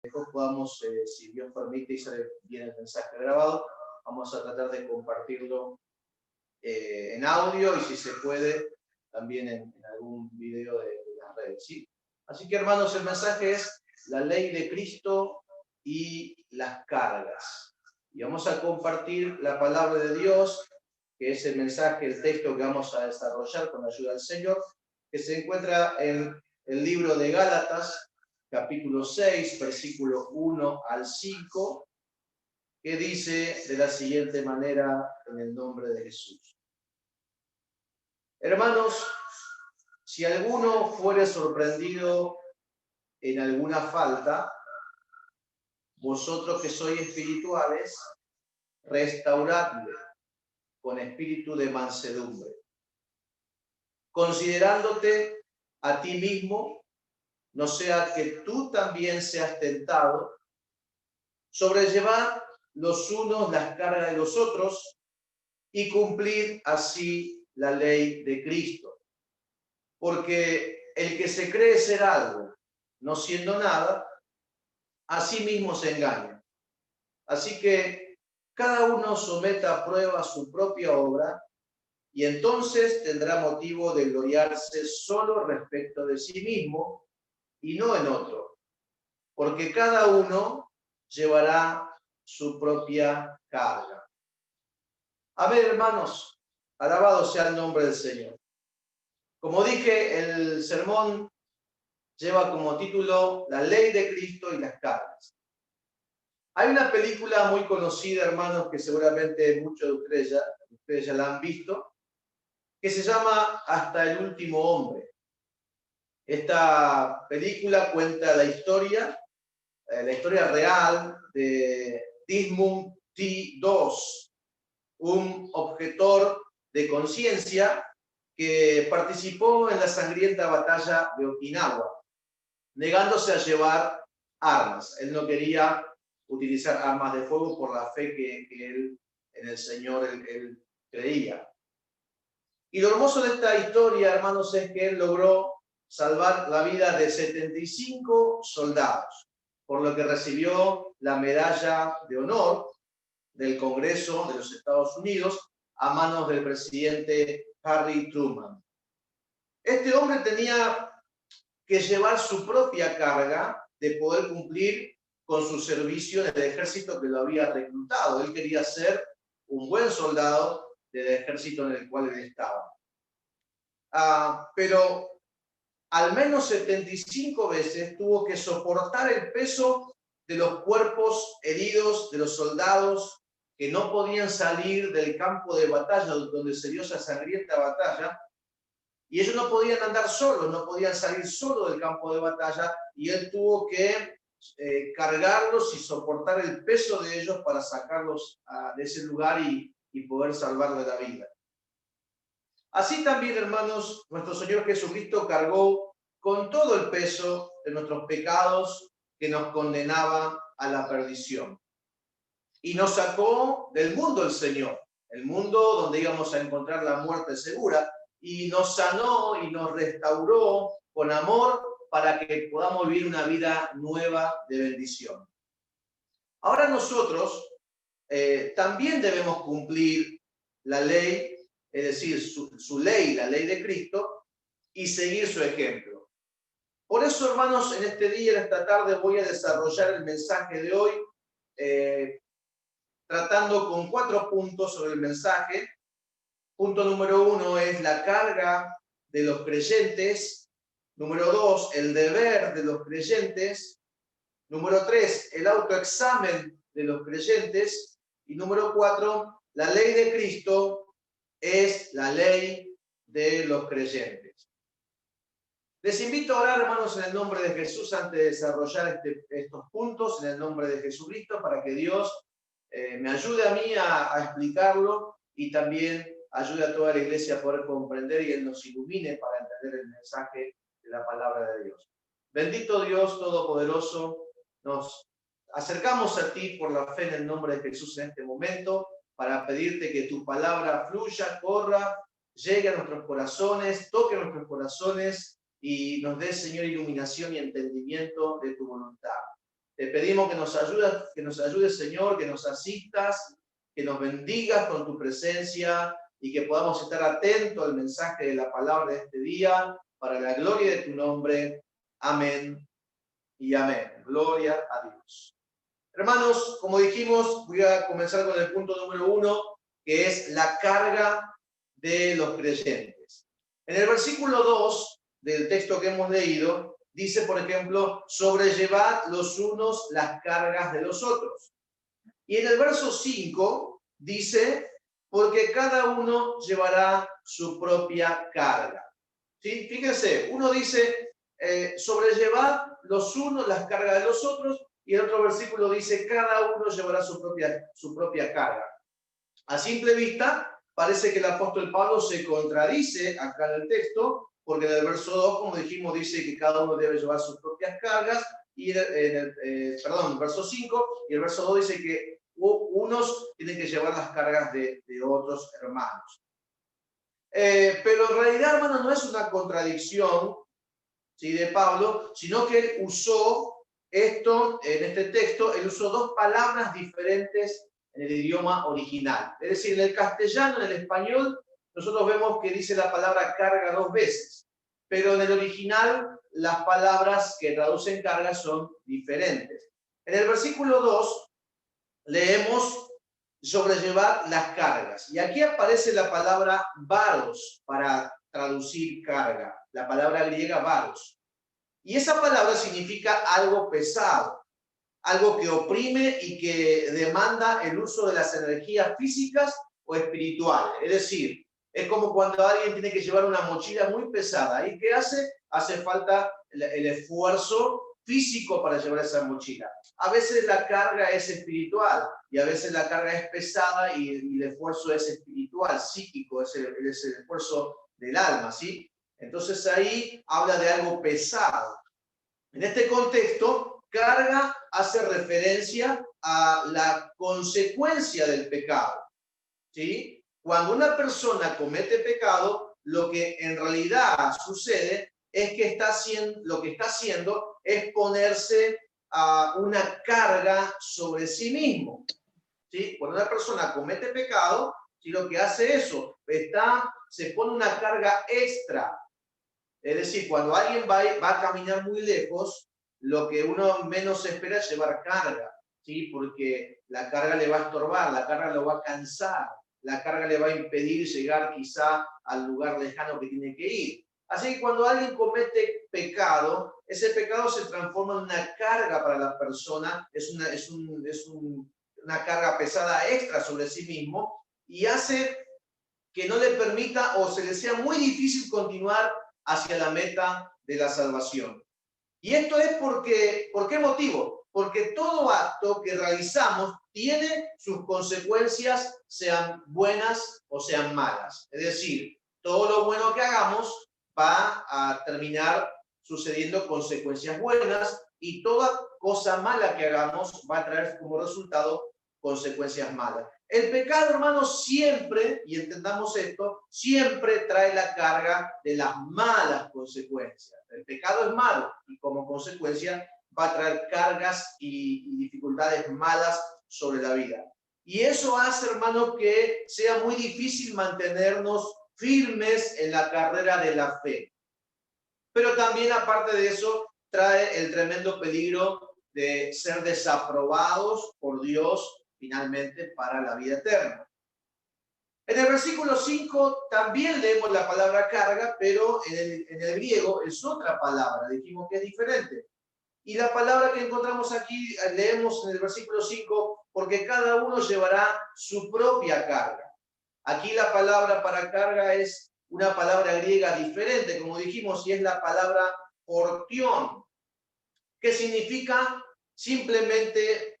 después podamos, si Dios permite y sale bien el mensaje grabado, vamos a tratar de compartirlo en audio y si se puede también en algún video de las redes, ¿sí? Así que hermanos, el mensaje es la ley de Cristo y las cargas. Y vamos a compartir la palabra de Dios, que es el mensaje, el texto que vamos a desarrollar con la ayuda del Señor, que se encuentra en el libro de Gálatas, capítulo 6, versículo 1 al 5, que dice de la siguiente manera en el nombre de Jesús. Hermanos, si alguno fuere sorprendido en alguna falta, vosotros que sois espirituales, restauradle con espíritu de mansedumbre, considerándote a ti mismo, no sea que tú también seas tentado, sobrellevad los unos las cargas de los otros y cumplid así la ley de Cristo. Porque el que se cree ser algo, no siendo nada, a sí mismo se engaña. Así que cada uno someta a prueba su propia obra y entonces tendrá motivo de gloriarse solo respecto de sí mismo y no en otro, porque cada uno llevará su propia carga. Amén, hermanos, alabado sea el nombre del Señor. Como dije, el sermón lleva como título La ley de Cristo y las cargas. Hay una película muy conocida, hermanos, que seguramente muchos de ustedes ya la han visto, que se llama Hasta el último hombre. Esta película cuenta la historia real de Desmond T. un objetor de conciencia que participó en la sangrienta batalla de Okinawa, negándose a llevar armas. Él no quería utilizar armas de fuego por la fe que él en el Señor él creía. Y lo hermoso de esta historia, hermanos, es que él logró salvar la vida de 75 soldados, por lo que recibió la medalla de honor del Congreso de los Estados Unidos a manos del presidente Harry Truman. Este hombre tenía que llevar su propia carga de poder cumplir con su servicio en el ejército que lo había reclutado. Él quería ser un buen soldado del ejército en el cual él estaba. Pero al menos 75 veces tuvo que soportar el peso de los cuerpos heridos de los soldados que no podían salir del campo de batalla donde se dio esa sangrienta batalla, y ellos no podían andar solos, no podían salir solos del campo de batalla, y él tuvo que cargarlos y soportar el peso de ellos para sacarlos de ese lugar y poder salvarle la vida. Así también, hermanos, nuestro Señor Jesucristo cargó con todo el peso de nuestros pecados que nos condenaban a la perdición. Y nos sacó del mundo el Señor, el mundo donde íbamos a encontrar la muerte segura, y nos sanó y nos restauró con amor para que podamos vivir una vida nueva de bendición. Ahora nosotros también debemos cumplir la ley, es decir, su ley, la ley de Cristo, y seguir su ejemplo. Por eso, hermanos, en este día, en esta tarde, voy a desarrollar el mensaje de hoy, tratando con 4 puntos sobre el mensaje. Punto número 1 es la carga de los creyentes. Número 2, el deber de los creyentes. Número 3, el autoexamen de los creyentes. Y número 4, la ley de Cristo es la ley de los creyentes. Les invito a orar, hermanos, en el nombre de Jesús antes de desarrollar estos puntos, en el nombre de Jesucristo, para que Dios me ayude a mí a explicarlo y también ayude a toda la iglesia a poder comprender y Él nos ilumine para entender el mensaje de la palabra de Dios. Bendito Dios Todopoderoso, nos acercamos a ti por la fe en el nombre de Jesús en este momento para pedirte que tu palabra fluya, corra, llegue a nuestros corazones, toque nuestros corazones y nos dé, Señor, iluminación y entendimiento de tu voluntad. Te pedimos que nos ayudes, Señor, que nos asistas, que nos bendigas con tu presencia y que podamos estar atentos al mensaje de la palabra de este día para la gloria de tu nombre. Amén y amén. Gloria a Dios. Hermanos, como dijimos, voy a comenzar con el punto número 1, que es la carga de los creyentes. En el versículo 2 del texto que hemos leído, dice, por ejemplo, sobrellevad los unos las cargas de los otros. Y en el verso 5 dice, porque cada uno llevará su propia carga. ¿Sí? Fíjense, uno dice, sobrellevad los unos las cargas de los otros, y el otro versículo dice, cada uno llevará su propia carga. A simple vista, parece que el apóstol Pablo se contradice acá en el texto, porque en el verso 2, como dijimos, dice que cada uno debe llevar sus propias cargas, y el verso 5, y el verso 2 dice que unos tienen que llevar las cargas de otros hermanos. Pero en realidad, hermano, no es una contradicción, ¿sí?, de Pablo, sino que él usó esto, en este texto, él usó dos palabras diferentes en el idioma original. Es decir, en el castellano, en el español, nosotros vemos que dice la palabra carga 2 veces, pero en el original las palabras que traducen carga son diferentes. En el versículo 2 leemos sobrellevar las cargas. Y aquí aparece la palabra varos para traducir carga, la palabra griega varos. Y esa palabra significa algo pesado, algo que oprime y que demanda el uso de las energías físicas o espirituales. Es decir, es como cuando alguien tiene que llevar una mochila muy pesada. ¿Y qué hace? Hace falta el esfuerzo físico para llevar esa mochila. A veces la carga es espiritual y a veces la carga es pesada y el esfuerzo es espiritual, psíquico, es el esfuerzo del alma, ¿sí? Entonces ahí habla de algo pesado. En este contexto, carga hace referencia a la consecuencia del pecado, ¿sí? Cuando una persona comete pecado, lo que en realidad sucede es que lo que está haciendo es ponerse a una carga sobre sí mismo, ¿sí? Cuando una persona comete pecado, ¿sí?, lo que hace eso, se pone una carga extra. Es decir, cuando alguien va a caminar muy lejos, lo que uno menos espera es llevar carga, ¿sí? Porque la carga le va a estorbar, la carga lo va a cansar, la carga le va a impedir llegar quizá al lugar lejano que tiene que ir. Así que cuando alguien comete pecado, ese pecado se transforma en una carga para la persona, es una carga pesada extra sobre sí mismo y hace que no le permita o se le sea muy difícil continuar hacia la meta de la salvación. Y esto es porque, ¿por qué motivo? Porque todo acto que realizamos tiene sus consecuencias, sean buenas o sean malas. Es decir, todo lo bueno que hagamos va a terminar sucediendo consecuencias buenas y toda cosa mala que hagamos va a traer como resultado consecuencias malas. El pecado, hermanos, siempre, y entendamos esto, siempre trae la carga de las malas consecuencias. El pecado es malo y como consecuencia va a traer cargas y dificultades malas sobre la vida. Y eso hace, hermanos, que sea muy difícil mantenernos firmes en la carrera de la fe. Pero también, aparte de eso, trae el tremendo peligro de ser desaprobados por Dios finalmente para la vida eterna. En el versículo 5 también leemos la palabra carga, pero en el griego es otra palabra, dijimos que es diferente. Y la palabra que encontramos aquí, leemos en el versículo 5, porque cada uno llevará su propia carga. Aquí la palabra para carga es una palabra griega diferente, como dijimos, y es la palabra portión, que significa simplemente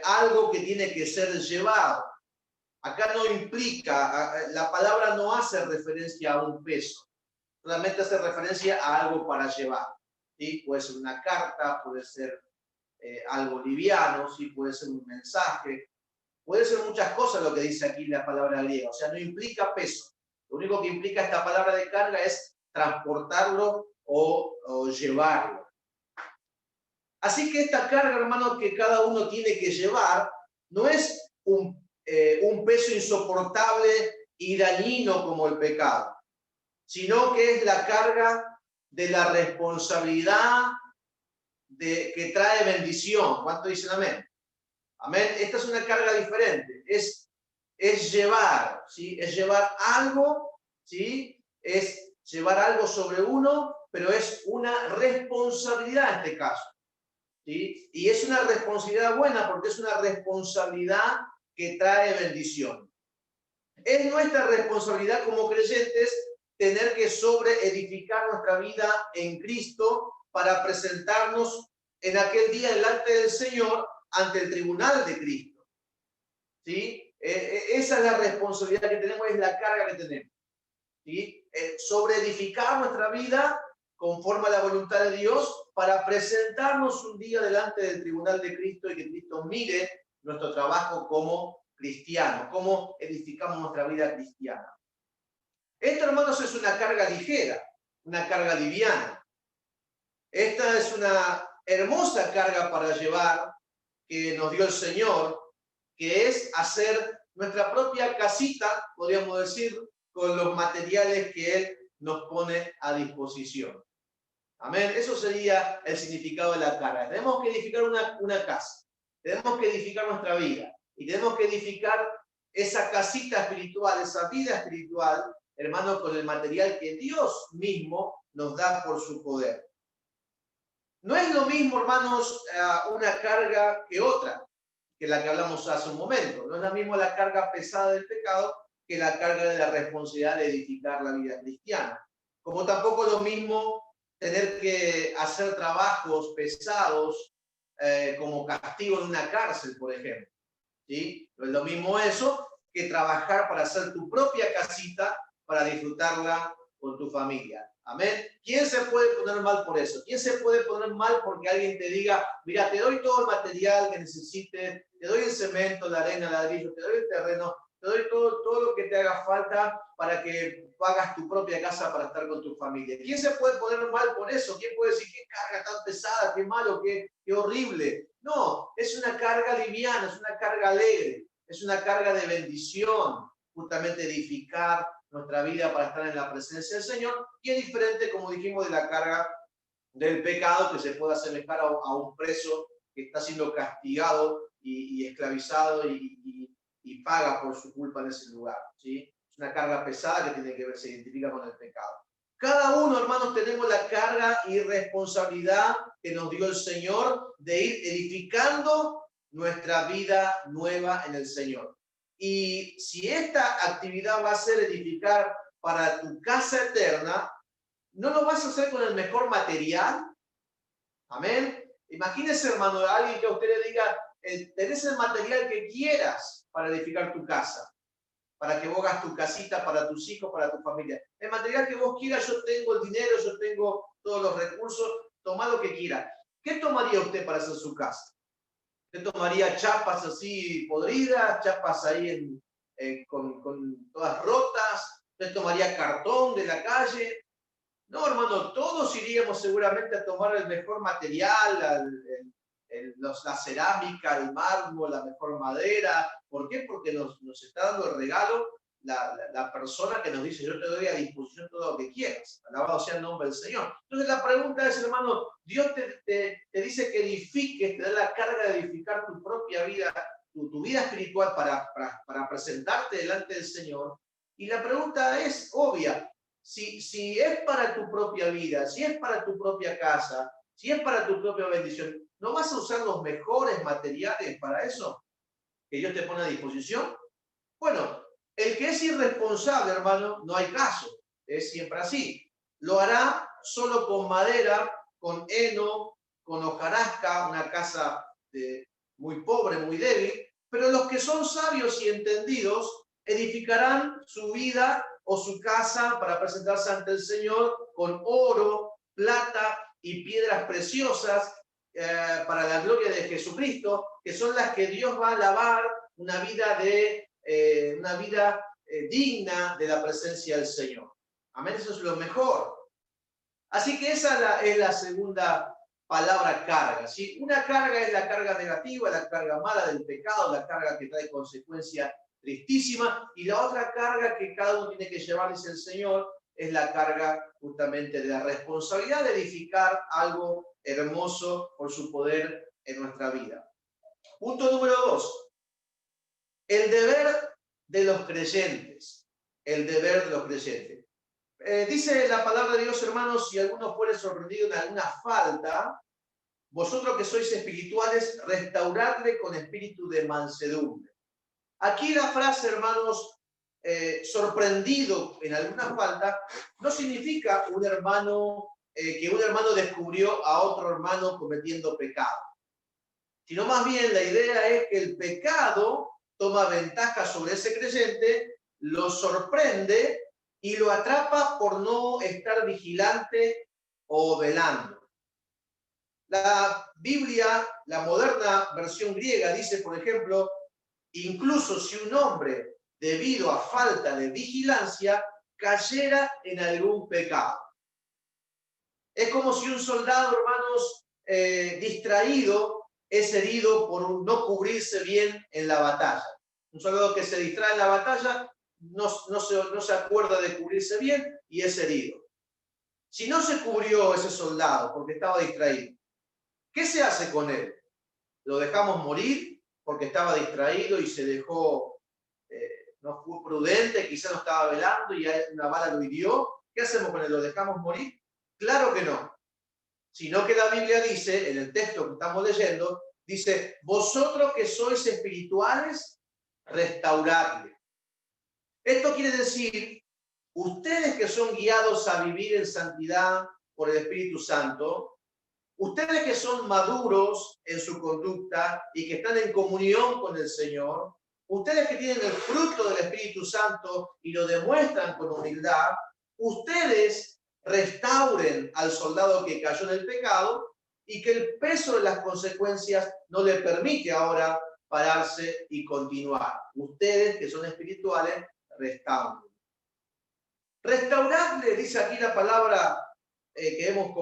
algo que tiene que ser llevado. Acá no implica, la palabra no hace referencia a un peso, solamente hace referencia a algo para llevar. ¿Sí? Puede ser una carta, puede ser algo liviano, ¿sí? Puede ser un mensaje, puede ser muchas cosas lo que dice aquí la palabra griega, o sea, no implica peso. Lo único que implica esta palabra de carga es transportarlo o llevarlo. Así que esta carga, hermano, que cada uno tiene que llevar, no es un peso insoportable y dañino como el pecado, sino que es la carga de la responsabilidad que trae bendición. ¿Cuánto dicen amén? Amén. Esta es una carga diferente. Es llevar, ¿sí? Es llevar algo, ¿sí? Es llevar algo sobre uno, pero es una responsabilidad en este caso, ¿sí? Y es una responsabilidad buena porque es una responsabilidad que trae bendición. Es nuestra responsabilidad como creyentes tener que sobreedificar nuestra vida en Cristo para presentarnos en aquel día delante del Señor ante el tribunal de Cristo, ¿sí? Esa es la responsabilidad que tenemos, es la carga que tenemos, ¿sí? Sobreedificar nuestra vida conforme a la voluntad de Dios para presentarnos un día delante del tribunal de Cristo y que Cristo mire nuestro trabajo como cristianos, cómo edificamos nuestra vida cristiana. Esto, hermanos, es una carga ligera, una carga liviana. Esta es una hermosa carga para llevar que nos dio el Señor, que es hacer nuestra propia casita, podríamos decir, con los materiales que Él nos pone a disposición. Amén. Eso sería el significado de la carga. Tenemos que edificar una casa, tenemos que edificar nuestra vida y tenemos que edificar esa casita espiritual, esa vida espiritual, hermano, con el material que Dios mismo nos da por su poder. No es lo mismo, hermanos, una carga que otra, que la que hablamos hace un momento. No es lo mismo la carga pesada del pecado que la carga de la responsabilidad de edificar la vida cristiana. Como tampoco es lo mismo tener que hacer trabajos pesados como castigo en una cárcel, por ejemplo, ¿sí? No es lo mismo eso que trabajar para hacer tu propia casita para disfrutarla con tu familia. Amén. ¿Quién se puede poner mal por eso? ¿Quién se puede poner mal porque alguien te diga, mira, te doy todo el material que necesites, te doy el cemento, la arena, el ladrillo, te doy el terreno, te doy todo lo que te haga falta para que hagas tu propia casa para estar con tu familia? ¿Quién se puede poner mal por eso? ¿Quién puede decir qué carga tan pesada, qué malo, qué horrible? No, es una carga liviana, es una carga alegre, es una carga de bendición, justamente edificar nuestra vida para estar en la presencia del Señor, y es diferente, como dijimos, de la carga del pecado que se puede asemejar a un preso que está siendo castigado y esclavizado y paga por su culpa en ese lugar, ¿sí? Es una carga pesada que tiene que ver, se identifica con el pecado. Cada uno, hermanos, tenemos la carga y responsabilidad que nos dio el Señor de ir edificando nuestra vida nueva en el Señor. Y si esta actividad va a ser edificar para tu casa eterna, no lo vas a hacer con el mejor material. Amén. Imagínese, hermano, alguien que a usted le diga, tenés el material que quieras para edificar tu casa, para que vos hagas tu casita para tus hijos, para tu familia. El material que vos quieras, yo tengo el dinero, yo tengo todos los recursos, toma lo que quiera. ¿Qué tomaría usted para hacer su casa? ¿Usted tomaría chapas así podridas, chapas ahí con todas rotas? ¿Usted tomaría cartón de la calle? No, hermano, todos iríamos seguramente a tomar el mejor material, la cerámica, el mármol, la mejor madera. ¿Por qué? Porque nos está dando el regalo la persona que nos dice, yo te doy a disposición todo lo que quieras. Alabado sea el nombre del Señor. Entonces la pregunta es, hermano, Dios te dice que edifiques, te da la carga de edificar tu propia vida, tu vida espiritual para presentarte delante del Señor. Y la pregunta es obvia. Si es para tu propia vida, si es para tu propia casa, si es para tu propia bendición, ¿no vas a usar los mejores materiales para eso que Dios te pone a disposición? Bueno, el que es irresponsable, hermano, no hay caso. Es siempre así. Lo hará solo con madera, con heno, con hojarasca, una casa muy pobre, muy débil. Pero los que son sabios y entendidos edificarán su vida o su casa para presentarse ante el Señor con oro, plata y piedras preciosas para la gloria de Jesucristo, que son las que Dios va a alabar, una vida digna de la presencia del Señor. Amén, eso es lo mejor. Así que esa es la segunda palabra carga, ¿sí? Una carga es la carga negativa, la carga mala del pecado, la carga que trae consecuencias tristísimas, y la otra carga que cada uno tiene que llevar, dice el Señor, es la carga justamente de la responsabilidad de edificar algo hermoso por su poder en nuestra vida. Punto número 2. El deber de los creyentes. El deber de los creyentes. Dice la palabra de Dios, hermanos, si alguno fuere sorprendido en alguna falta, vosotros que sois espirituales, restauradle con espíritu de mansedumbre. Aquí la frase, hermanos, sorprendido en alguna falta, no significa un hermano, que un hermano descubrió a otro hermano cometiendo pecado, sino más bien la idea es que el pecado toma ventaja sobre ese creyente, lo sorprende y lo atrapa por no estar vigilante o velando. La Biblia, la moderna versión griega, dice, por ejemplo, incluso si un hombre, debido a falta de vigilancia, cayera en algún pecado. Es como si un soldado, hermanos, distraído, es herido por no cubrirse bien en la batalla. Un soldado que se distrae en la batalla no se acuerda de cubrirse bien y es herido. Si no se cubrió ese soldado porque estaba distraído, ¿qué se hace con él? ¿Lo dejamos morir porque estaba distraído y se dejó, no fue prudente, quizá no estaba velando y una bala lo hirió? ¿Qué hacemos con él? ¿Lo dejamos morir? Claro que no. Sino que la Biblia dice, en el texto que estamos leyendo, dice, vosotros que sois espirituales, restauradle. Esto quiere decir, ustedes que son guiados a vivir en santidad por el Espíritu Santo, ustedes que son maduros en su conducta y que están en comunión con el Señor, ustedes que tienen el fruto del Espíritu Santo y lo demuestran con humildad, ustedes restauren al soldado que cayó en el pecado y que el peso de las consecuencias no le permite ahora pararse y continuar. Ustedes que son espirituales, restauren. Restaurarle, dice aquí la palabra que hemos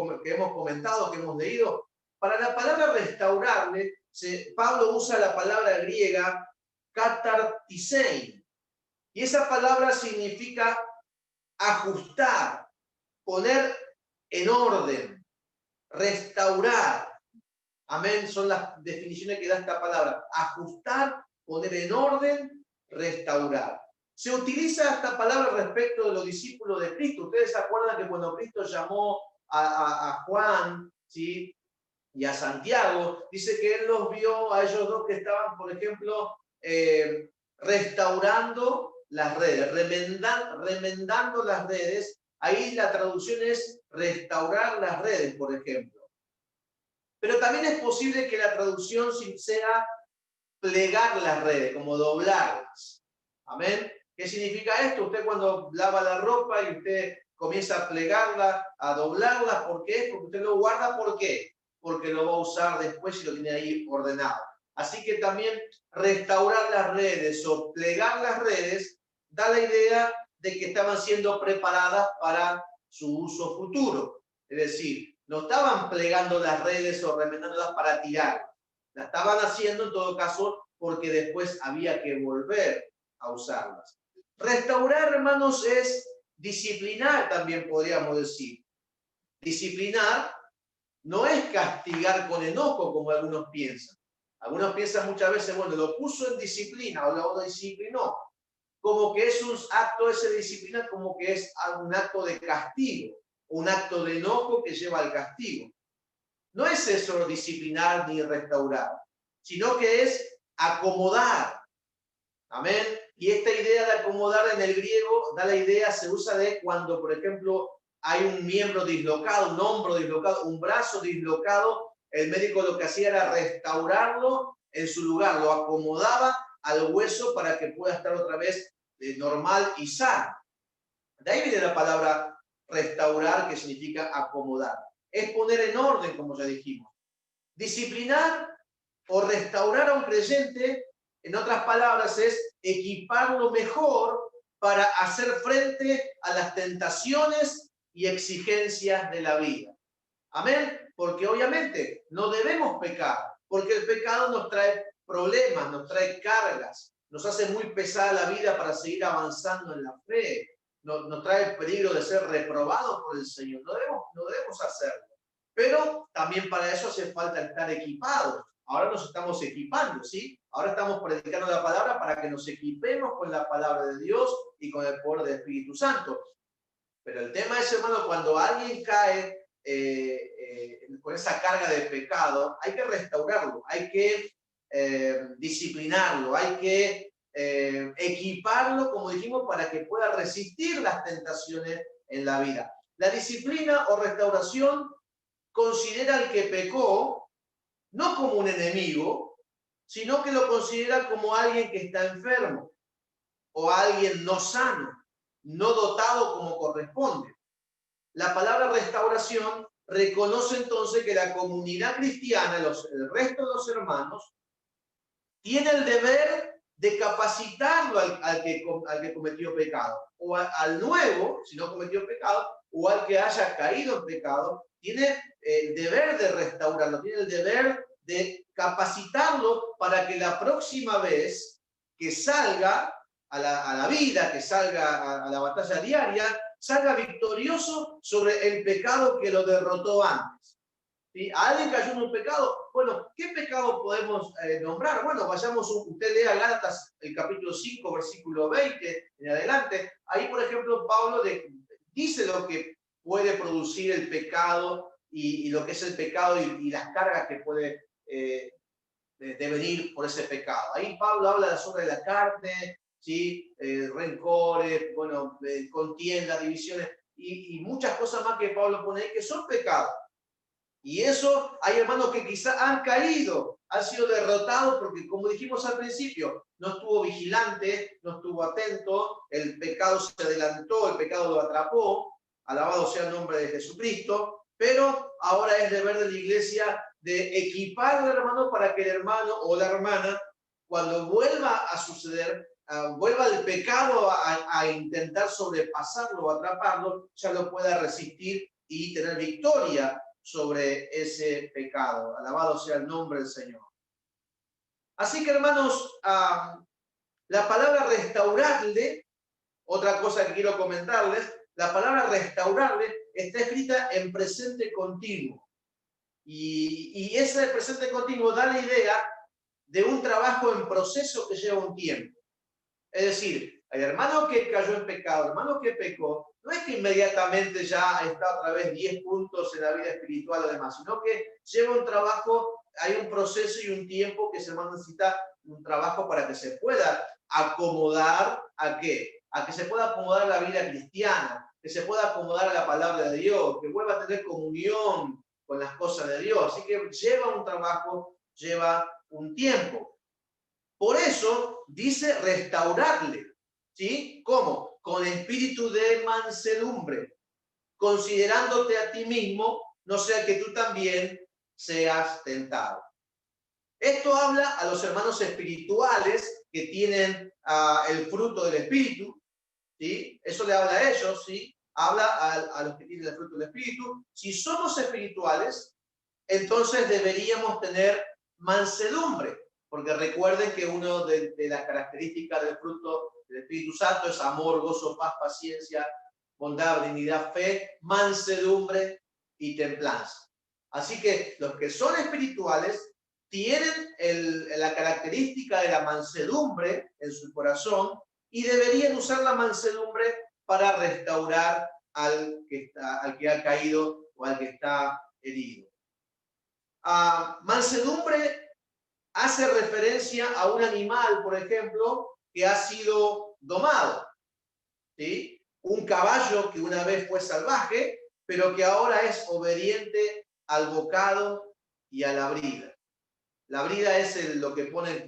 comentado, que hemos leído. Para la palabra restaurarle, Pablo usa la palabra griega katartisein. Y esa palabra significa ajustar, poner en orden, restaurar. Amén, son las definiciones que da esta palabra. Ajustar, poner en orden, restaurar. Se utiliza esta palabra respecto de los discípulos de Cristo. Ustedes se acuerdan que cuando Cristo llamó a Juan, ¿sí?, y a Santiago, dice que él los vio a ellos dos que estaban, por ejemplo, restaurando las redes, remendando las redes. Ahí la traducción es restaurar las redes, por ejemplo. Pero también es posible que la traducción sea plegar las redes, como doblarlas. Amén. ¿Qué significa esto? Usted cuando lava la ropa y usted comienza a plegarla, a doblarla, ¿por qué? Porque usted lo guarda, ¿por qué? Porque lo va a usar después y lo tiene ahí ordenado. Así que también restaurar las redes o plegar las redes da la idea de que estaban siendo preparadas para su uso futuro. Es decir, no estaban plegando las redes o remendándolas para tirar. La estaban haciendo en todo caso porque después había que volver a usarlas. Restaurar, hermanos, es disciplinar, también podríamos decir. Disciplinar no es castigar con enojo, como algunos piensan. Algunos piensan muchas veces, bueno, lo puso en disciplina o lo disciplinó. Como que es un acto, ese disciplina, como que es un acto de castigo, un acto de enojo que lleva al castigo. No es eso disciplinar ni restaurar, sino que es acomodar. Amén. Y esta idea de acomodar en el griego da la idea, se usa de cuando, por ejemplo, hay un miembro dislocado, un hombro dislocado, un brazo dislocado, el médico lo que hacía era restaurarlo en su lugar, lo acomodaba al hueso para que pueda estar otra vez normal y sano. De ahí viene la palabra restaurar, que significa acomodar. Es poner en orden, como ya dijimos. Disciplinar o restaurar a un creyente, en otras palabras, es equiparlo mejor para hacer frente a las tentaciones y exigencias de la vida. Amén. porque obviamente no debemos pecar, porque el pecado nos trae problemas, nos trae cargas, nos hace muy pesada la vida para seguir avanzando en la fe, nos trae el peligro de ser reprobados por el Señor. No debemos hacerlo. Pero también para eso hace falta estar equipados. Ahora nos estamos equipando, ¿sí? Ahora estamos predicando la palabra para que nos equipemos con la palabra de Dios y con el poder del Espíritu Santo. Pero el tema es, hermano, cuando alguien cae con esa carga de pecado, hay que restaurarlo, hay que disciplinarlo, hay que equiparlo, como dijimos, para que pueda resistir las tentaciones en la vida. La disciplina o restauración considera al que pecó no como un enemigo, sino que lo considera como alguien que está enfermo o alguien no sano, no dotado como corresponde. La palabra restauración reconoce entonces que la comunidad cristiana, el resto de los hermanos, tiene el deber de capacitarlo al que cometió pecado, o al nuevo, si no cometió pecado, o al que haya caído en pecado, tiene el deber de restaurarlo, tiene el deber de capacitarlo para que la próxima vez que salga a la vida, que salga a la batalla diaria, salga victorioso sobre el pecado que lo derrotó antes. ¿Sí? ¿Alguien cayó en un pecado? Bueno, ¿qué pecado podemos nombrar? Bueno, usted lea Gálatas, el capítulo 5, versículo 20 en adelante. Ahí, por ejemplo, Pablo dice lo que puede producir el pecado y lo que es el pecado y las cargas que puede venir por ese pecado. Ahí Pablo habla sobre la carne, ¿sí? Rencores, bueno, contiendas, divisiones y muchas cosas más que Pablo pone ahí que son pecados. Y eso, hay hermanos que quizás han caído, han sido derrotados porque, como dijimos al principio, no estuvo vigilante, no estuvo atento, el pecado se adelantó, el pecado lo atrapó, alabado sea el nombre de Jesucristo, pero ahora es deber de la iglesia de equipar al hermano para que el hermano o la hermana, cuando vuelva a suceder, vuelva el pecado a intentar sobrepasarlo o atraparlo, ya lo pueda resistir y tener victoria sobre ese pecado. Alabado sea el nombre del Señor. Así que, hermanos, la palabra restaurarle, otra cosa que quiero comentarles, la palabra restaurarle está escrita en presente continuo. Y ese presente continuo da la idea de un trabajo en proceso que lleva un tiempo. Es decir, el hermano que cayó en pecado, el hermano que pecó, no es que inmediatamente ya está otra vez 10 puntos en la vida espiritual o demás, sino que lleva un trabajo, hay un proceso y un tiempo que ese hermano necesita un trabajo para que se pueda acomodar ¿a qué? A que se pueda acomodar a la vida cristiana, que se pueda acomodar a la palabra de Dios, que vuelva a tener comunión con las cosas de Dios. Así que lleva un trabajo, lleva un tiempo. Por eso dice restaurarle, ¿sí? ¿Cómo? Con espíritu de mansedumbre, considerándote a ti mismo, no sea que tú también seas tentado. Esto habla a los hermanos espirituales que tienen el fruto del espíritu, ¿sí? Eso le habla a ellos, ¿sí? Habla a los que tienen el fruto del espíritu. Si somos espirituales, entonces deberíamos tener mansedumbre. Porque recuerden que una de las características del fruto del Espíritu Santo es amor, gozo, paz, paciencia, bondad, benignidad, fe, mansedumbre y templanza. Así que los que son espirituales tienen la característica de la mansedumbre en su corazón y deberían usar la mansedumbre para restaurar al que ha caído o al que está herido. Mansedumbre hace referencia a un animal, por ejemplo, que ha sido domado, ¿sí? Un caballo que una vez fue salvaje, pero que ahora es obediente al bocado y a la brida. La brida es lo que pone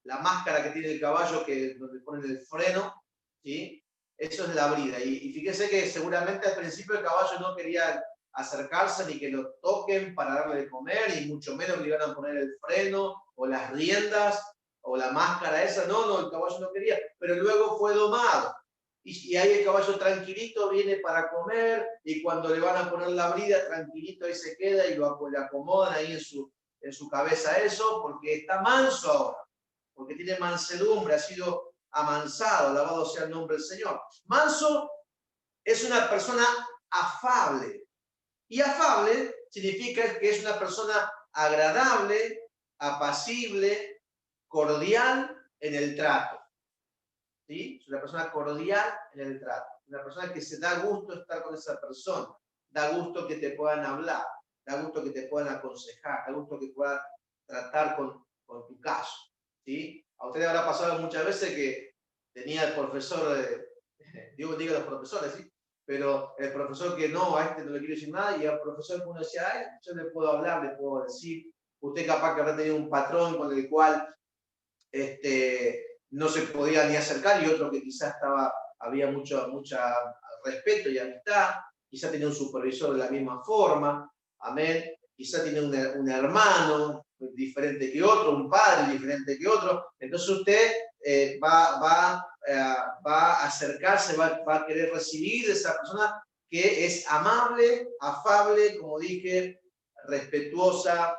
la máscara que tiene el caballo, donde ponen el freno, ¿sí? Eso es la brida. Y fíjese que seguramente al principio el caballo no quería acercarse ni que lo toquen para darle de comer, y mucho menos le iban a poner el freno o las riendas o la máscara esa. No, el caballo no quería, pero luego fue domado. y ahí el caballo tranquilito viene para comer, y cuando le van a poner la brida, tranquilito ahí se queda y le acomodan ahí en su cabeza eso, porque está manso ahora, porque tiene mansedumbre, ha sido amansado, alabado sea el nombre del Señor. Manso es una persona afable, y afable significa que es una persona agradable, apacible, cordial en el trato. ¿Sí? Es una persona cordial en el trato. Una persona que se da gusto estar con esa persona. Da gusto que te puedan hablar. Da gusto que te puedan aconsejar. Da gusto que puedan tratar con tu caso. ¿Sí? A ustedes habrá pasado muchas veces que tenía el profesor, digo los profesores, ¿sí? Pero el profesor que no, a este no le quiero decir nada, y al profesor que uno decía, ay, yo le puedo hablar, le puedo decir. Usted capaz que habrá tenido un patrón con el cual no se podía ni acercar, y otro que quizás había mucho respeto y amistad, quizás tenía un supervisor de la misma forma, amén, quizás tiene un hermano diferente que otro, un padre diferente que otro, entonces usted va a acercarse, va a querer recibir de esa persona que es amable, afable, como dije, respetuosa,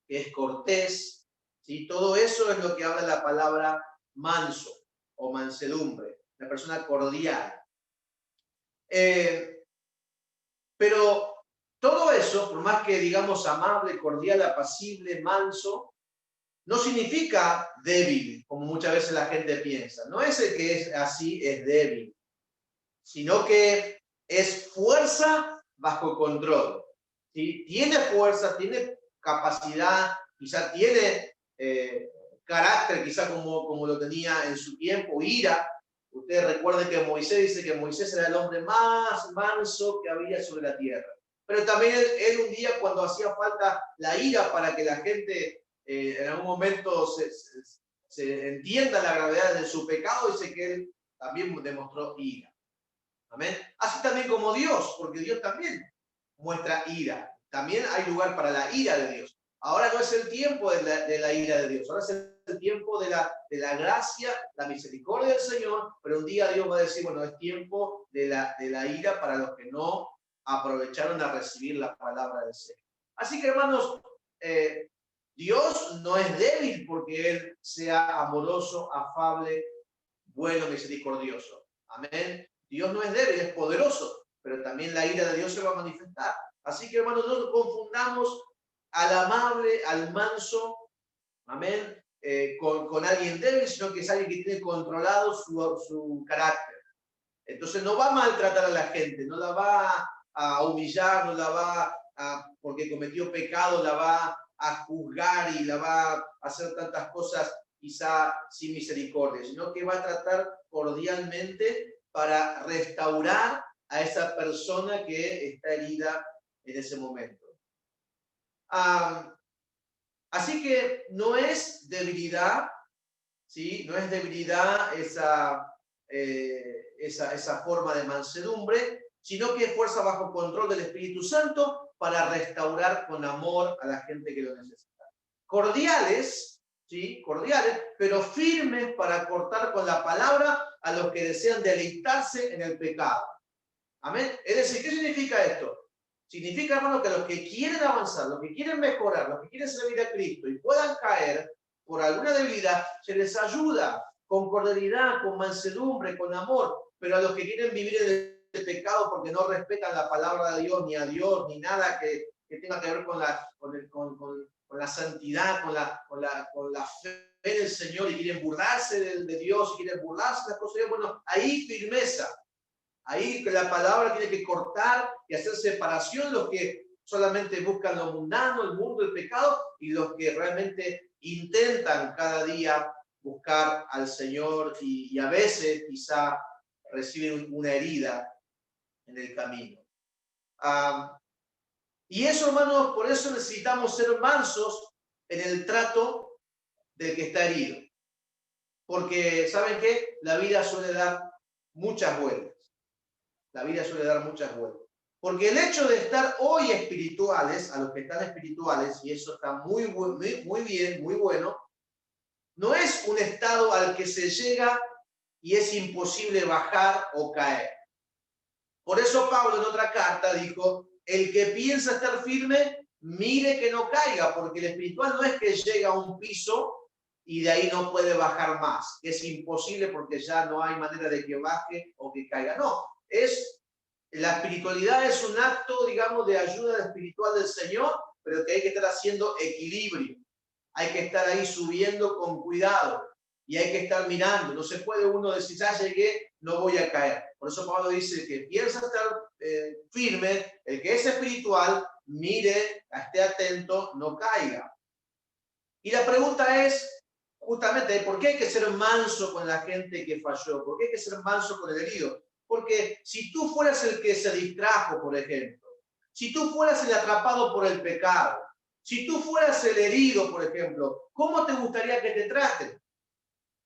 que es cortés, ¿sí? Todo eso es lo que habla la palabra manso o mansedumbre, una persona cordial. Pero todo eso, por más que digamos amable, cordial, apacible, manso, no significa débil, como muchas veces la gente piensa. No es el que es así, es débil, sino que es fuerza bajo control. ¿Sí? Tiene fuerza, tiene capacidad, quizá tiene carácter, quizá como lo tenía en su tiempo, ira. Ustedes recuerden que Moisés dice que Moisés era el hombre más manso que había sobre la tierra. Pero también él un día, cuando hacía falta la ira para que la gente en algún momento se entienda la gravedad de su pecado, dice que él también demostró ira. Amén. Así también como Dios, porque Dios también muestra ira. También hay lugar para la ira de Dios. Ahora no es el tiempo de la ira de Dios, ahora es el tiempo de la gracia, la misericordia del Señor, pero un día Dios va a decir, bueno, es tiempo de la ira para los que no aprovecharon a recibir la palabra del Señor. Así que, hermanos, Dios no es débil porque Él sea amoroso, afable, bueno, misericordioso. Amén. Dios no es débil, es poderoso, pero también la ira de Dios se va a manifestar. Así que, hermanos, no confundamos al amable, al manso, amén, con alguien débil, sino que es alguien que tiene controlado su carácter. Entonces no va a maltratar a la gente, no la va a humillar, no la va porque cometió pecado, la va a juzgar y la va a hacer tantas cosas quizá sin misericordia, sino que va a tratar cordialmente para restaurar a esa persona que está herida en ese momento. Así que no es debilidad, ¿sí? No es debilidad esa forma de mansedumbre, sino que es fuerza bajo control del Espíritu Santo para restaurar con amor a la gente que lo necesita. Cordiales, ¿sí? Cordiales, pero firmes para cortar con la palabra a los que desean deleitarse en el pecado. Amén. Es decir, ¿qué significa esto? Significa, hermano, que los que quieren avanzar, los que quieren mejorar, los que quieren servir a Cristo y puedan caer por alguna debilidad, se les ayuda con cordialidad, con mansedumbre, con amor. Pero a los que quieren vivir en el pecado porque no respetan la palabra de Dios, ni a Dios, ni nada que tenga que ver con la santidad, con la fe del Señor, y quieren burlarse de Dios, y quieren burlarse de las cosas de Dios, bueno, ahí firmeza. Ahí la palabra tiene que cortar y hacer separación, los que solamente buscan lo mundano, el mundo, el pecado, y los que realmente intentan cada día buscar al Señor y a veces quizá reciben una herida en el camino. Y eso, hermanos, por eso necesitamos ser mansos en el trato del que está herido. Porque, ¿saben qué? La vida suele dar muchas vueltas. La vida suele dar muchas vueltas. Porque el hecho de estar hoy espirituales, a los que están espirituales, y eso está muy bien, muy bueno, no es un estado al que se llega y es imposible bajar o caer. Por eso Pablo en otra carta dijo, el que piensa estar firme, mire que no caiga, porque el espiritual no es que llega a un piso y de ahí no puede bajar más. Es imposible porque ya no hay manera de que baje o que caiga. No, la espiritualidad es un acto, digamos, de ayuda espiritual del Señor, pero que hay que estar haciendo equilibrio. Hay que estar ahí subiendo con cuidado y hay que estar mirando. No se puede uno decir, ya llegué, no voy a caer. Por eso Pablo dice que piensa estar firme, el que es espiritual, mire, esté atento, no caiga. Y la pregunta es, justamente, ¿por qué hay que ser manso con la gente que falló? ¿Por qué hay que ser manso con el herido? Porque si tú fueras el que se distrajo, por ejemplo, si tú fueras el atrapado por el pecado, si tú fueras el herido, por ejemplo, ¿cómo te gustaría que te traten?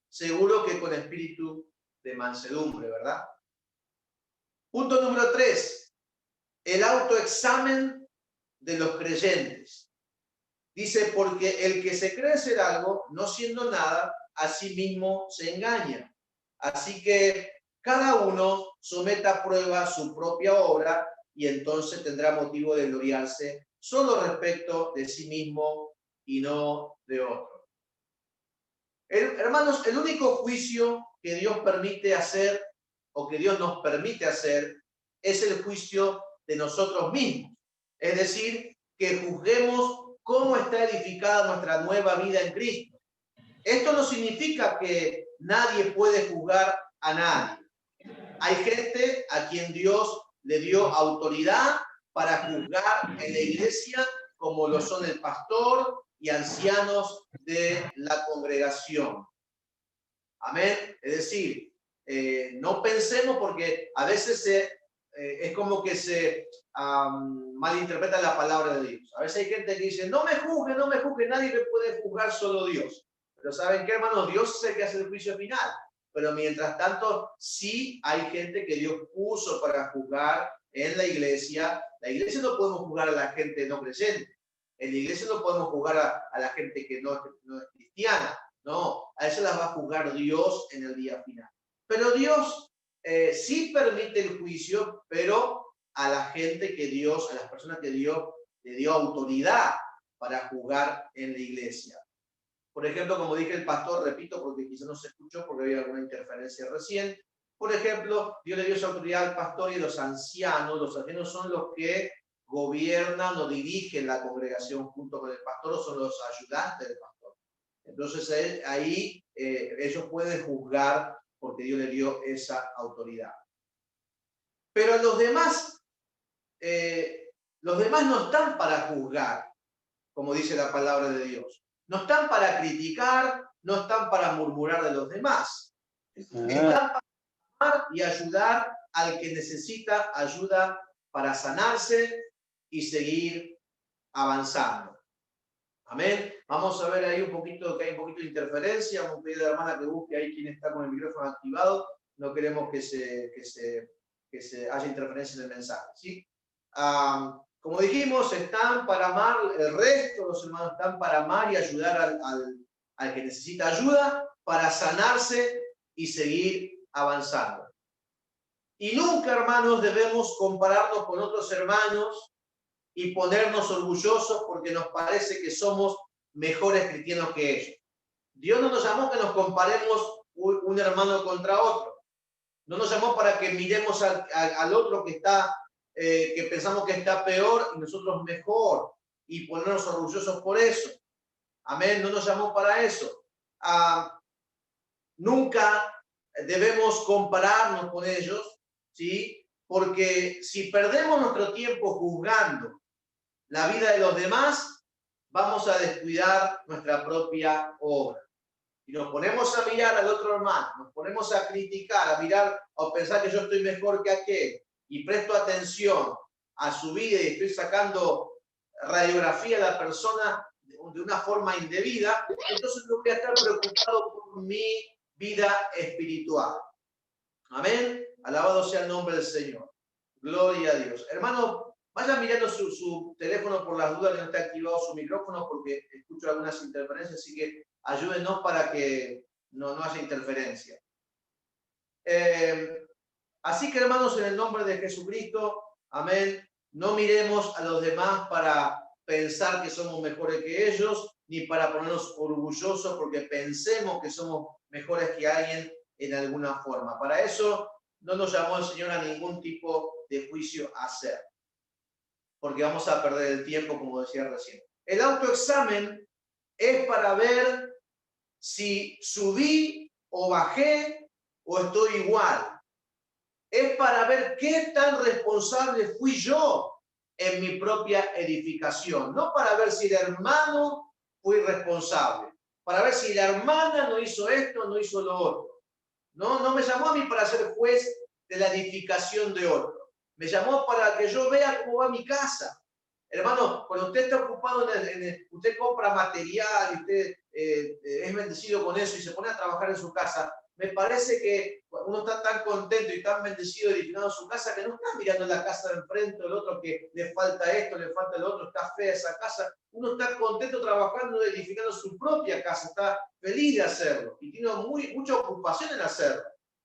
Seguro que con espíritu de mansedumbre, ¿verdad? Punto número 3, el autoexamen de los creyentes. Dice, porque el que se cree ser algo, no siendo nada, a sí mismo se engaña. Así que cada uno someta a prueba su propia obra y entonces tendrá motivo de gloriarse solo respecto de sí mismo y no de otro. Hermanos, el único juicio que Dios permite hacer o que Dios nos permite hacer es el juicio de nosotros mismos. Es decir, que juzguemos cómo está edificada nuestra nueva vida en Cristo. Esto no significa que nadie puede juzgar a nadie. Hay gente a quien Dios le dio autoridad para juzgar en la iglesia, como lo son el pastor y ancianos de la congregación. Amén. Es decir, no pensemos porque a veces es como que se malinterpreta la palabra de Dios. A veces hay gente que dice, no me juzgue, nadie me puede juzgar, solo Dios. Pero ¿saben qué, hermanos? Dios es el que hace el juicio final. Pero mientras tanto, sí hay gente que Dios puso para juzgar en la iglesia. La iglesia no podemos juzgar a la gente no creyente. En la iglesia no podemos juzgar a la gente que no es cristiana. No, a eso las va a juzgar Dios en el día final. Pero Dios sí permite el juicio, pero a la gente que Dios, a las personas que Dios le dio autoridad para juzgar en la iglesia. Por ejemplo, como dije el pastor, repito, porque quizás no se escuchó porque había alguna interferencia recién. Por ejemplo, Dios le dio esa autoridad al pastor y a los ancianos. Los ancianos son los que gobiernan o dirigen la congregación junto con el pastor, o son los ayudantes del pastor. Entonces ahí ellos pueden juzgar porque Dios le dio esa autoridad. Pero los demás no están para juzgar, como dice la palabra de Dios. No están para criticar, no están para murmurar de los demás. Están para amar y ayudar al que necesita ayuda para sanarse y seguir avanzando. Amén. Vamos a ver ahí un poquito, que hay un poquito de interferencia. Vamos a pedir a la hermana que busque ahí quién está con el micrófono activado. No queremos que se haya interferencia en el mensaje, ¿sí? Como dijimos, están para amar, el resto de los hermanos están para amar y ayudar al que necesita ayuda, para sanarse y seguir avanzando. Y nunca, hermanos, debemos compararnos con otros hermanos y ponernos orgullosos porque nos parece que somos mejores cristianos que ellos. Dios no nos llamó que nos comparemos un hermano contra otro. No nos llamó para que miremos al otro que está, que pensamos que está peor y nosotros mejor y ponernos orgullosos por eso. Amén. No nos llamó para eso. Nunca debemos compararnos con ellos, ¿sí? Porque si perdemos nuestro tiempo juzgando la vida de los demás, vamos a descuidar nuestra propia obra. Y nos ponemos a mirar al otro hermano, nos ponemos a criticar, a mirar, a pensar que yo estoy mejor que aquel, y presto atención a su vida y estoy sacando radiografía de la persona de una forma indebida, entonces no voy a estar preocupado por mi vida espiritual. Amén. Alabado sea el nombre del Señor. Gloria a Dios. Hermano, vaya mirando su teléfono por las dudas que no está activado su micrófono porque escucho algunas interferencias, así que ayúdenos para que no haya interferencia. Así que, hermanos, en el nombre de Jesucristo, amén, no miremos a los demás para pensar que somos mejores que ellos, ni para ponernos orgullosos porque pensemos que somos mejores que alguien en alguna forma. Para eso no nos llamó el Señor a ningún tipo de juicio a hacer, porque vamos a perder el tiempo, como decía recién. El autoexamen es para ver si subí o bajé o estoy igual. Es para ver qué tan responsable fui yo en mi propia edificación. No para ver si el hermano fue irresponsable, para ver si la hermana no hizo esto, no hizo lo otro. No me llamó a mí para ser juez de la edificación de otro. Me llamó para que yo vea cómo va mi casa. Hermano, cuando usted está ocupado, usted compra material y usted es bendecido con eso y se pone a trabajar en su casa, me parece que uno está tan contento y tan bendecido edificando su casa que no está mirando la casa de enfrente del otro que le falta esto, le falta lo otro, está fea esa casa. Uno está contento trabajando, edificando su propia casa, está feliz de hacerlo y tiene mucha ocupación en hacerlo.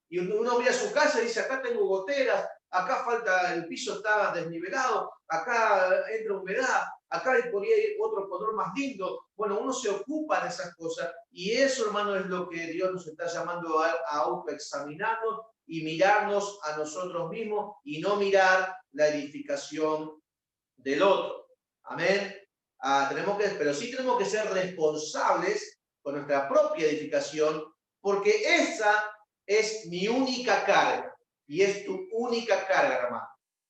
Y uno mira su casa y dice, acá tengo goteras, acá falta, el piso está desnivelado, acá entra humedad, acá podría ir otro color más lindo. Bueno, uno se ocupa de esas cosas y eso, hermano, es lo que Dios nos está llamando a autoexaminarnos y mirarnos a nosotros mismos y no mirar la edificación del otro. Amén. Pero sí tenemos que ser responsables con nuestra propia edificación, porque esa es mi única carga y es tu única carga, hermano.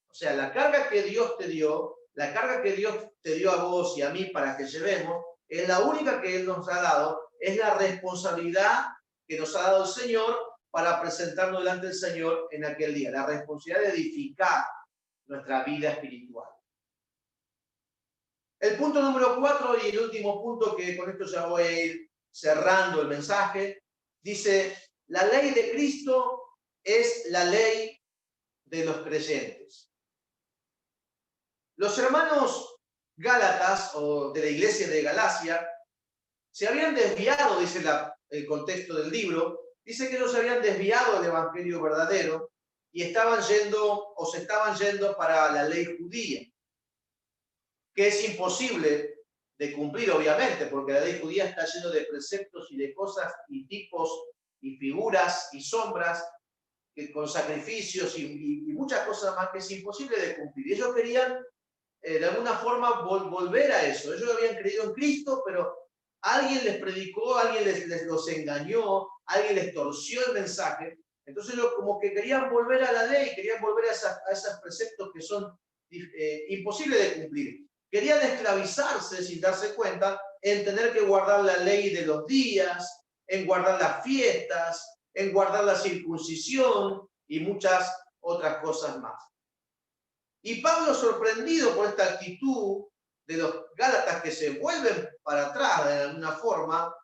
O sea, la carga que Dios te dio, la carga que Dios te dio a vos y a mí para que llevemos, es la única que Él nos ha dado, es la responsabilidad que nos ha dado el Señor para presentarnos delante del Señor en aquel día, la responsabilidad de edificar nuestra vida espiritual. El punto número 4 y el último punto, que con esto ya voy a ir cerrando el mensaje, dice, la ley de Cristo es la ley de los creyentes. Los hermanos Gálatas, o de la iglesia de Galacia, se habían desviado, dice el contexto del libro, dice que ellos se habían desviado del evangelio verdadero y estaban yendo, o se estaban yendo para la ley judía, que es imposible de cumplir, obviamente, porque la ley judía está llena de preceptos y de cosas y tipos y figuras y sombras con sacrificios y muchas cosas más que es imposible de cumplir. Y ellos querían, de alguna forma, volver a eso. Ellos habían creído en Cristo, pero alguien les predicó, alguien les los engañó, alguien les torció el mensaje. Entonces ellos como que querían volver a la ley, querían volver a esos preceptos que son imposibles de cumplir. Querían esclavizarse sin darse cuenta en tener que guardar la ley de los días, en guardar las fiestas, en guardar la circuncisión y muchas otras cosas más. Y Pablo, sorprendido por esta actitud de los Gálatas que se vuelven para atrás de alguna forma,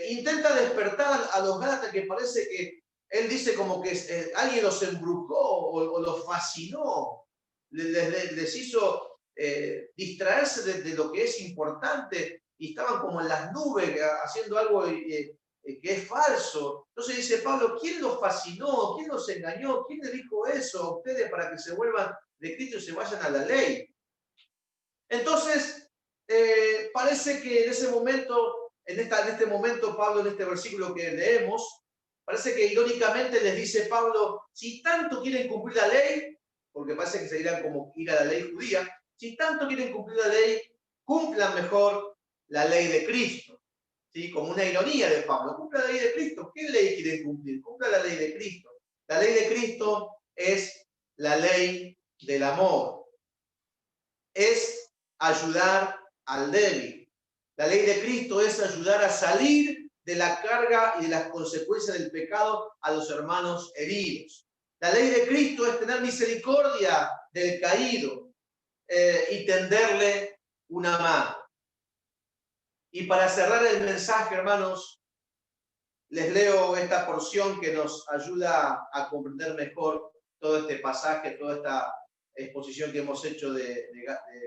intenta despertar a los Gálatas, que parece que él dice como que alguien los embrujó o los fascinó, les hizo distraerse de lo que es importante y estaban como en las nubes haciendo algo que es falso. Entonces dice Pablo, ¿quién los fascinó? ¿Quién los engañó? ¿Quién les dijo eso a ustedes para que se vuelvan de Cristo y se vayan a la ley? Entonces, parece que en ese momento, en este momento, Pablo, en este versículo que leemos, parece que irónicamente les dice Pablo, si tanto quieren cumplir la ley, porque parece que se dirán como ir a la ley judía, si tanto quieren cumplir la ley, cumplan mejor la ley de Cristo. ¿Sí? Como una ironía de Pablo, cumpla la ley de Cristo. ¿Qué ley quieren cumplir? Cumpla la ley de Cristo. La ley de Cristo es la ley del amor. Es ayudar al débil. La ley de Cristo es ayudar a salir de la carga y de las consecuencias del pecado a los hermanos heridos. La ley de Cristo es tener misericordia del caído y tenderle una mano. Y para cerrar el mensaje, hermanos, les leo esta porción que nos ayuda a comprender mejor todo este pasaje, toda esta exposición que hemos hecho de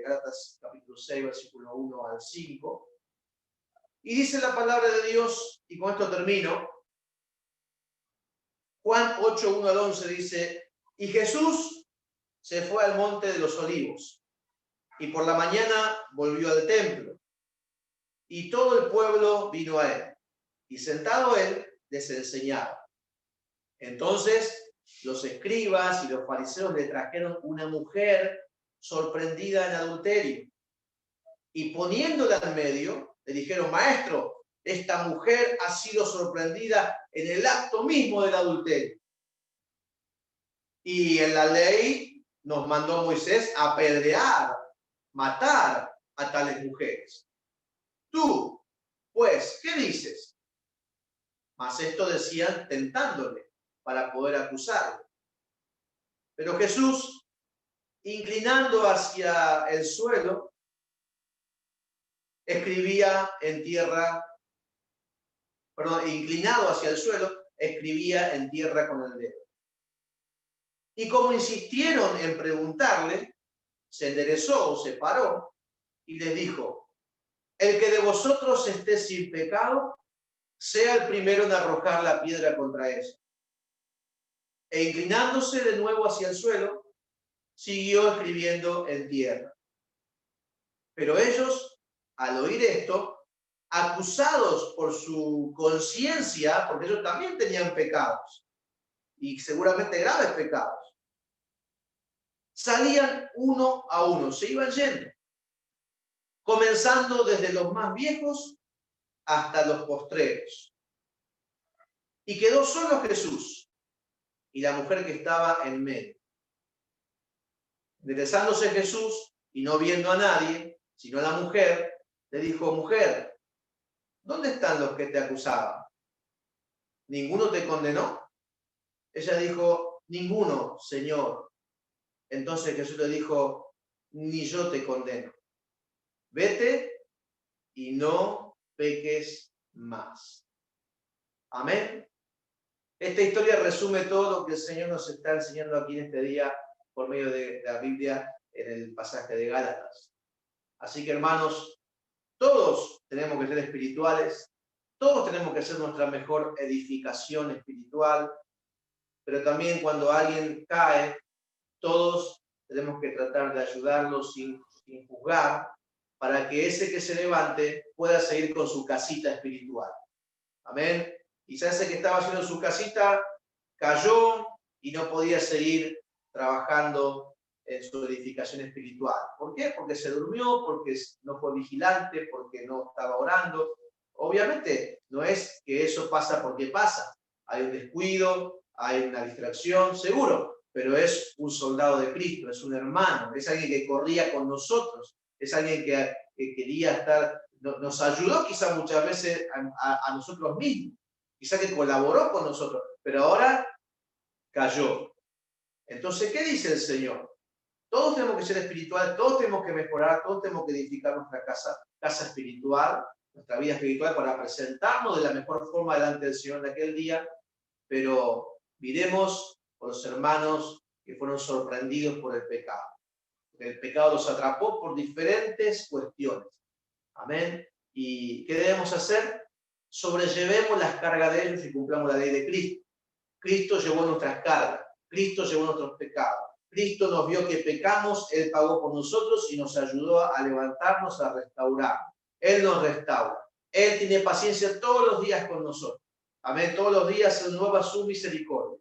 Gálatas capítulo 6, versículo 1 al 5. Y dice la palabra de Dios, y con esto termino, Juan 8, 1 al 11 dice, y Jesús se fue al monte de los olivos, y por la mañana volvió al templo, y todo el pueblo vino a él, y sentado él les enseñaba. Entonces los escribas y los fariseos le trajeron una mujer sorprendida en adulterio, y poniéndola en medio, le dijeron, maestro, esta mujer ha sido sorprendida en el acto mismo del adulterio. Y en la ley nos mandó Moisés apedrear, matar a tales mujeres. Tú, pues, ¿qué dices? Mas esto decían tentándole para poder acusarle. Pero Jesús, inclinando hacia el suelo, escribía en tierra, inclinado hacia el suelo, escribía en tierra con el dedo. Y como insistieron en preguntarle, se enderezó o se paró y les dijo, el que de vosotros esté sin pecado, sea el primero en arrojar la piedra contra ella. E inclinándose de nuevo hacia el suelo, siguió escribiendo en tierra. Pero ellos, al oír esto, acusados por su conciencia, porque ellos también tenían pecados, y seguramente graves pecados, salían uno a uno, se iban yendo, comenzando desde los más viejos hasta los postreros. Y quedó solo Jesús y la mujer que estaba en medio. Enderezándose Jesús y no viendo a nadie, sino a la mujer, le dijo, mujer, ¿dónde están los que te acusaban? ¿Ninguno te condenó? Ella dijo, ninguno, Señor. Entonces Jesús le dijo, ni yo te condeno. Vete y no peques más. Amén. Esta historia resume todo lo que el Señor nos está enseñando aquí en este día por medio de la Biblia en el pasaje de Gálatas. Así que, hermanos, todos tenemos que ser espirituales, todos tenemos que ser nuestra mejor edificación espiritual, pero también cuando alguien cae, todos tenemos que tratar de ayudarlo sin juzgar, para que ese que se levante pueda seguir con su casita espiritual. Amén. Quizás ese que estaba haciendo su casita cayó y no podía seguir trabajando en su edificación espiritual. ¿Por qué? Porque se durmió, porque no fue vigilante, porque no estaba orando. Obviamente no es que eso pasa porque pasa. Hay un descuido, hay una distracción, seguro, pero es un soldado de Cristo, es un hermano, es alguien que corría con nosotros, es alguien que quería estar, nos ayudó quizás muchas veces a nosotros mismos, quizás que colaboró con nosotros, pero ahora cayó. Entonces, ¿qué dice el Señor? Todos tenemos que ser espirituales, todos tenemos que mejorar, todos tenemos que edificar nuestra casa espiritual, nuestra vida espiritual para presentarnos de la mejor forma delante del Señor en aquel día, pero miremos por los hermanos que fueron sorprendidos por el pecado. El pecado los atrapó por diferentes cuestiones. Amén. ¿Y qué debemos hacer? Sobrellevemos las cargas de ellos y cumplamos la ley de Cristo. Cristo llevó nuestras cargas, Cristo llevó nuestros pecados. Cristo nos vio que pecamos, Él pagó por nosotros y nos ayudó a levantarnos, a restaurarnos. Él nos restaura. Él tiene paciencia todos los días con nosotros. Amén. Todos los días Él nueva su misericordia.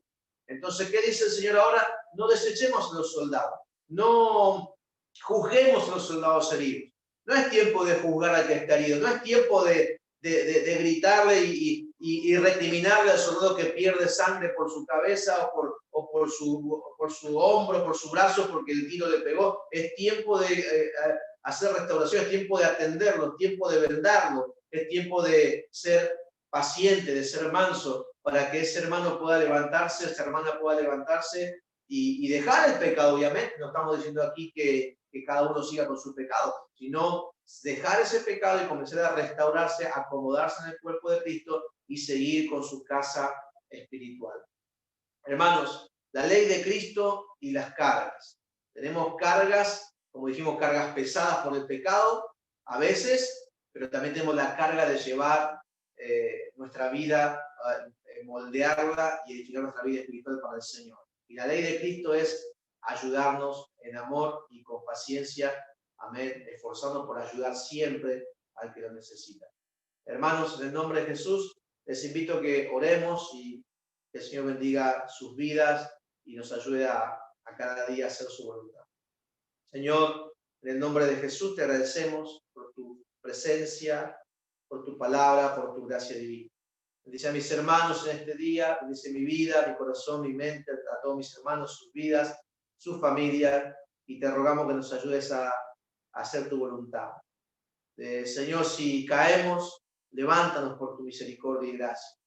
Entonces, ¿qué dice el Señor ahora? No desechemos a los soldados. No juzguemos a los soldados heridos. No es tiempo de juzgar al que está herido. No es tiempo de gritarle y recriminarle al soldado que pierde sangre por su cabeza o por su hombro, por su brazo, porque el tiro le pegó. Es tiempo de hacer restauración, es tiempo de atenderlo, es tiempo de vendarlo, es tiempo de ser paciente, de ser manso, para que ese hermano pueda levantarse, esa hermana pueda levantarse y dejar el pecado, obviamente. No estamos diciendo aquí que cada uno siga con su pecado, sino dejar ese pecado y comenzar a restaurarse, a acomodarse en el cuerpo de Cristo y seguir con su casa espiritual. Hermanos, la ley de Cristo y las cargas. Tenemos cargas, como dijimos, cargas pesadas por el pecado, a veces, pero también tenemos la carga de llevar nuestra vida moldearla y edificar nuestra vida espiritual para el Señor. Y la ley de Cristo es ayudarnos en amor y con paciencia, amén, esforzarnos por ayudar siempre al que lo necesita. Hermanos, en el nombre de Jesús, les invito a que oremos y que el Señor bendiga sus vidas y nos ayude a cada día a hacer su voluntad. Señor, en el nombre de Jesús te agradecemos por tu presencia, por tu palabra, por tu gracia divina. Bendice a mis hermanos en este día, bendice mi vida, mi corazón, mi mente, a todos mis hermanos, sus vidas, sus familias, y te rogamos que nos ayudes a hacer tu voluntad. Señor, si caemos, levántanos por tu misericordia y gracia.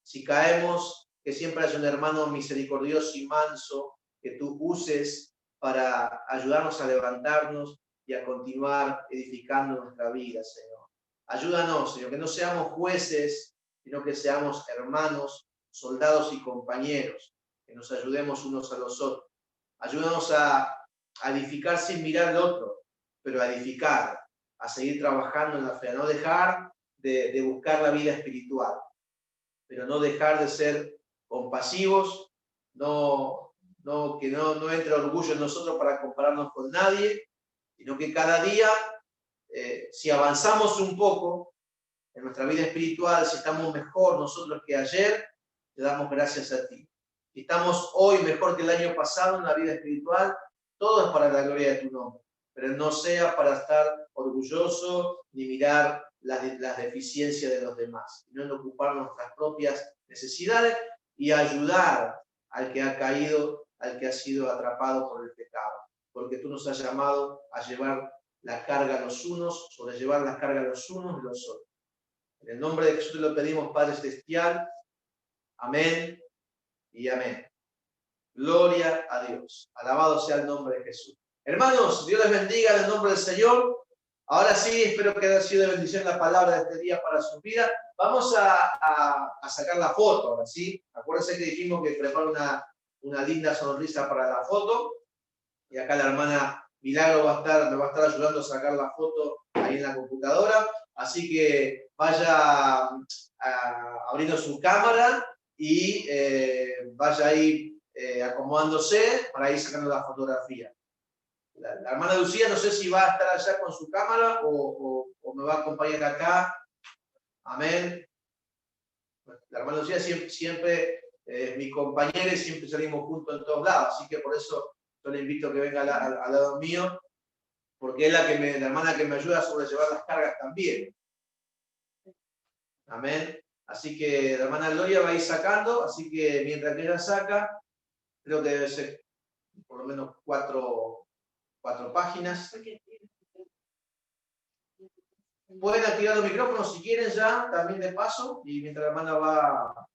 Si caemos, que siempre haya un hermano misericordioso y manso que tú uses para ayudarnos a levantarnos y a continuar edificando nuestra vida, Señor. Ayúdanos, Señor, que no seamos jueces, sino que seamos hermanos, soldados y compañeros, que nos ayudemos unos a los otros. Ayúdanos a edificar sin mirar al otro, pero a edificar, a seguir trabajando en la fe, a no dejar de buscar la vida espiritual, pero no dejar de ser compasivos, que no entre orgullo en nosotros para compararnos con nadie, sino que cada día, si avanzamos un poco en nuestra vida espiritual, si estamos mejor nosotros que ayer, te damos gracias a ti. Si estamos hoy mejor que el año pasado en la vida espiritual, todo es para la gloria de tu nombre, pero no sea para estar orgulloso ni mirar las deficiencias de los demás, sino en ocupar nuestras propias necesidades y ayudar al que ha caído, al que ha sido atrapado por el pecado, porque tú nos has llamado a llevar la carga a los unos, sobrellevar la carga a los unos y los otros. En el nombre de Jesús te lo pedimos, Padre Celestial. Amén y amén. Gloria a Dios. Alabado sea el nombre de Jesús. Hermanos, Dios les bendiga en el nombre del Señor. Ahora sí, espero que haya sido de bendición la palabra de este día para su vida. Vamos a sacar la foto, ahora sí. Acuérdense que dijimos que preparo una linda sonrisa para la foto. Y acá la hermana Milagro me va a estar ayudando a sacar la foto ahí en la computadora. Así que vaya abriendo su cámara y vaya ahí acomodándose para ir sacando la fotografía. La hermana Lucía no sé si va a estar allá con su cámara o me va a acompañar acá. Amén. La hermana Lucía siempre es mi compañera y siempre salimos juntos en todos lados. Así que por eso yo le invito a que venga al lado mío, porque es la hermana que me ayuda a sobrellevar las cargas también. Amén. Así que la hermana Gloria va a ir sacando, así que mientras que ella saca, creo que debe ser por lo menos cuatro páginas. Pueden activar los micrófonos si quieren ya, también de paso, y mientras la hermana va...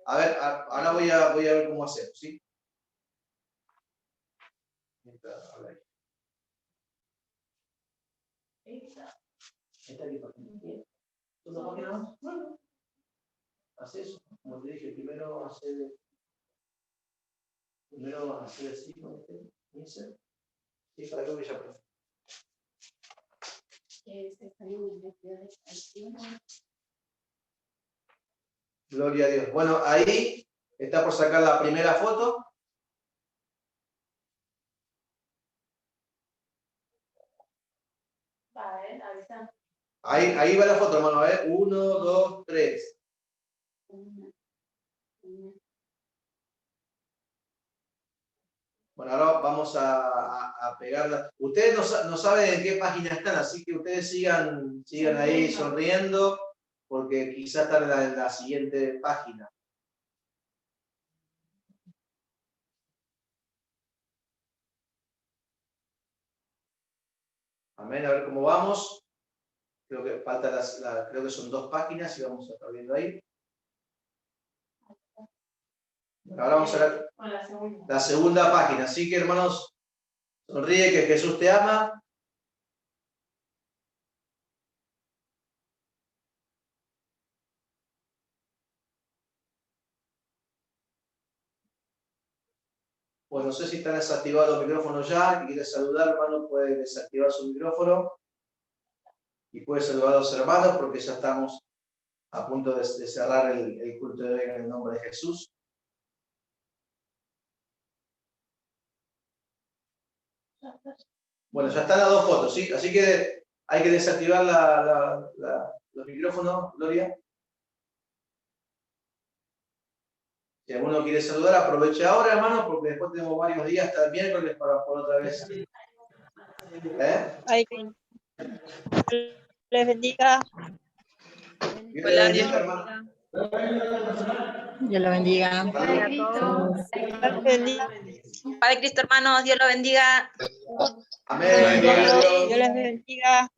A ver, ahora voy a ver cómo hacer, ¿sí? ¿Esta qué página? ¿Una página más? Bueno, hace eso, como te dije, primero hacer así con este insert, y para que voy a aprender. Gloria a Dios. Bueno, ahí está por sacar la primera foto. Ahí va la foto, hermano. A ver, 1, 2, 3. Bueno, ahora vamos a pegarla. Ustedes no saben en qué página están, así que ustedes sigan ahí sonriendo, porque quizás están en la siguiente página. Amén, a ver cómo vamos. Creo que falta creo que son 2 páginas y vamos a estar viendo ahí. Bueno, ahora vamos a ver la segunda página. Así que, hermanos, sonríe que Jesús te ama. Pues no sé si están desactivados los micrófonos ya. Si quiere saludar, hermano, puede desactivar su micrófono. Y puede saludar a los hermanos porque ya estamos a punto de cerrar el culto de hoy en el nombre de Jesús. Bueno, ya están las dos fotos, ¿sí? Así que hay que desactivar los micrófonos, Gloria. Si alguno quiere saludar, aproveche ahora, hermano, porque después tenemos varios días hasta el miércoles para por otra vez. Ay, les bendiga. Hola, Dios hermano. Dios lo bendiga. Dios bendiga. Padre Cristo, hermanos, Dios lo bendiga. Amén. Gloria a Dios. Dios les bendiga.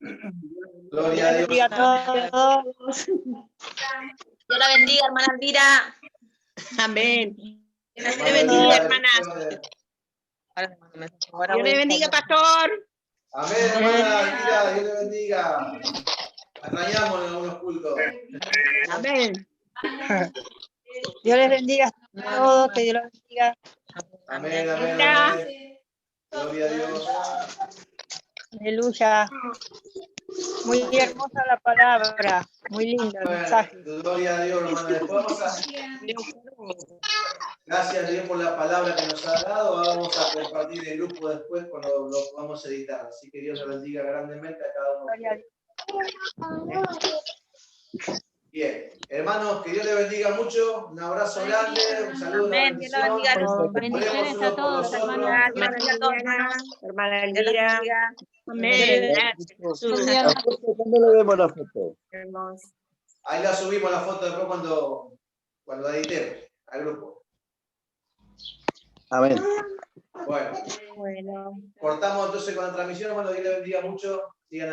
Gloria a Dios. Bendiga a todos. Dios la bendiga, hermana Elvira. Amén. Dios le bendiga, hermanas. Dios le bendiga, pastor. Amén, hermana Elvira, Dios le bendiga. Extrañamos en algunos cultos. Amén. Dios les bendiga a todos. Que Dios los bendiga. Amén, amén, amén. Gloria a Dios. Aleluya. Muy hermosa la palabra. Muy lindo el mensaje. Gloria a Dios, hermana. Después vamos a... Gracias a Dios por la palabra que nos ha dado. Vamos a compartir el grupo después cuando lo podamos editar. Así que Dios le bendiga grandemente a cada uno de ustedes. Bien, hermanos, que Dios les bendiga mucho. Un abrazo grande, un saludo, una Amén, Dios la bendición. bendiga. Oremos unos por los otros. Dios la bendiga a todos, hermanos. Hermana Dios la Elvira. bendiga. Amén. Gracias. ¿Cuándo le vemos la foto? Hermoso. Ahí la subimos la foto después cuando la editemos al grupo. Amén. Bueno, Bueno. cortamos entonces con la transmisión. Bueno, Dios les bendiga mucho. Sigan